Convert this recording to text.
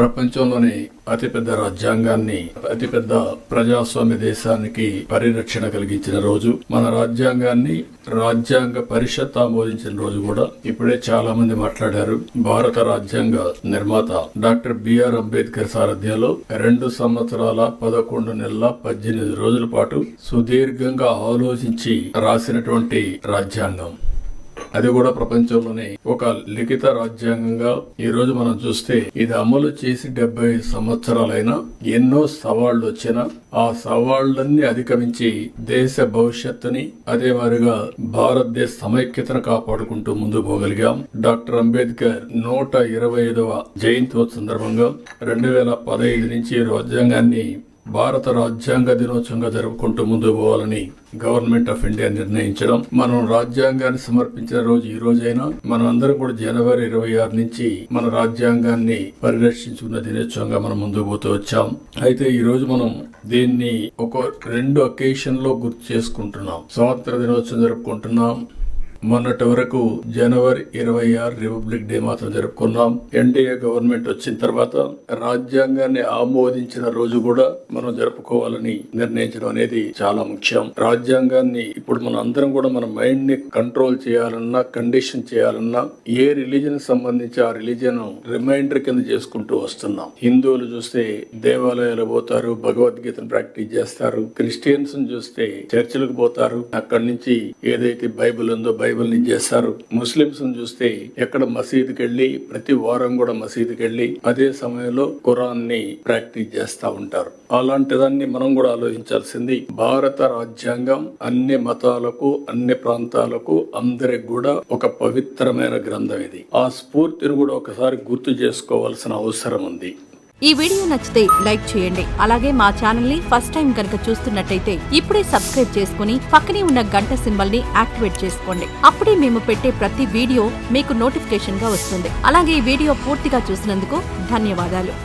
ప్రపంచంలోని అతిపెద్ద రాజ్యాంగాన్ని, అతిపెద్ద ప్రజాస్వామ్య దేశానికి పరిరక్షణ కలిగించిన రోజు, మన రాజ్యాంగాన్ని రాజ్యాంగ పరిషత్ ఆమోదించిన రోజు కూడా ఇప్పుడే చాలా మంది మాట్లాడారు. భారత రాజ్యాంగ నిర్మాత డాక్టర్ బిఆర్ అంబేద్కర్ సారథ్యంలో 2 సంవత్సరాల 11 నెలల 18 రోజుల పాటు సుదీర్ఘంగా ఆలోచించి రాసినటువంటి రాజ్యాంగం. అది కూడా ప్రపంచంలోనే ఒక లిఖిత రాజ్యాంగంగా ఈ రోజు మనం చూస్తే ఇది అమలు చేసి 75 సంవత్సరాలైనా ఎన్నో సవాళ్లు వచ్చినా ఆ సవాళ్లన్నీ అధిగమించి దేశ భవిష్యత్తుని, అదే మాదిరిగా భారతదేశ సమైక్యతను కాపాడుకుంటూ ముందుకు పోగలిగాం. డాక్టర్ అంబేద్కర్ 125వ జయంతి సందర్భంగా 2015 నుంచి రాజ్యాంగాన్ని భారత రాజ్యాంగ దినోత్సవంగా జరుపుకుంటూ ముందుకు పోవాలని గవర్నమెంట్ ఆఫ్ ఇండియా నిర్ణయించడం. మనం రాజ్యాంగాన్ని సమర్పించిన రోజు ఈ రోజైనా మనం అందరం కూడా జనవరి 26 నుంచి మన రాజ్యాంగాన్ని పరిరక్షించుకున్న దినోత్సవంగా మనం ముందుకు పోతూ వచ్చాం. అయితే ఈ రోజు మనం దీన్ని ఒక 2 అకేషన్ లో గుర్తు చేసుకుంటున్నాం. స్వాతంత్ర దినోత్సవం జరుపుకుంటున్నాం. మొన్నటి వరకు జనవరి 26 రిపబ్లిక్ డే మాత్రం జరుపుకున్నాం. ఎన్డీఏ గవర్నమెంట్ వచ్చిన తర్వాత రాజ్యాంగాన్ని ఆమోదించిన రోజు కూడా మనం జరుపుకోవాలని నిర్ణయించడం అనేది చాలా ముఖ్యం. రాజ్యాంగాన్ని ఇప్పుడు మనం అందరం కూడా మన మైండ్ ని కంట్రోల్ చేయాలన్నా, కండిషన్ చేయాలన్నా ఏ రిలీజన్ సంబంధించి ఆ రిలీజన్ రిమైండర్ కింద చేసుకుంటూ వస్తున్నాం. హిందువులు చూస్తే దేవాలయాలు పోతారు, భగవద్గీతను ప్రాక్టీస్ చేస్తారు. క్రిస్టియన్స్ చూస్తే చర్చిలకు పోతారు, అక్కడి నుంచి ఏదైతే బైబిల్ ఉందో బైబిల్ ని చేస్తారు. ముస్లింస్ చూస్తే ఎక్కడ మసీదుకి వెళ్లి ప్రతి వారం కూడా మసీదుకి వెళ్లి అదే సమయంలో ఖురాన్ ని ప్రాక్టీస్ చేస్తా ఉంటారు. అలాంటిదాన్ని మనం కూడా ఆలోచించాల్సింది. భారత రాజ్యాంగం అన్ని మతాలకు, అన్ని ప్రాంతాలకు, అందరికి కూడా ఒక పవిత్రమైన గ్రంథం. ఇది ఆ స్ఫూర్తిని కూడా ఒకసారి గుర్తు చేసుకోవాల్సిన అవసరం ఉంది. ఈ వీడియో నచ్చితే లైక్ చేయండి. అలాగే మా ఛానల్ ని ఫస్ట్ టైం కనుక చూస్తున్నట్టయితే ఇప్పుడే సబ్స్క్రైబ్ చేసుకుని పక్కనే ఉన్న గంట సింబల్ ని యాక్టివేట్ చేసుకోండి. అప్పుడే మేము పెట్టే ప్రతి వీడియో మీకు నోటిఫికేషన్ గా వస్తుంది. అలాగే ఈ వీడియో పూర్తిగా చూసినందుకు ధన్యవాదాలు.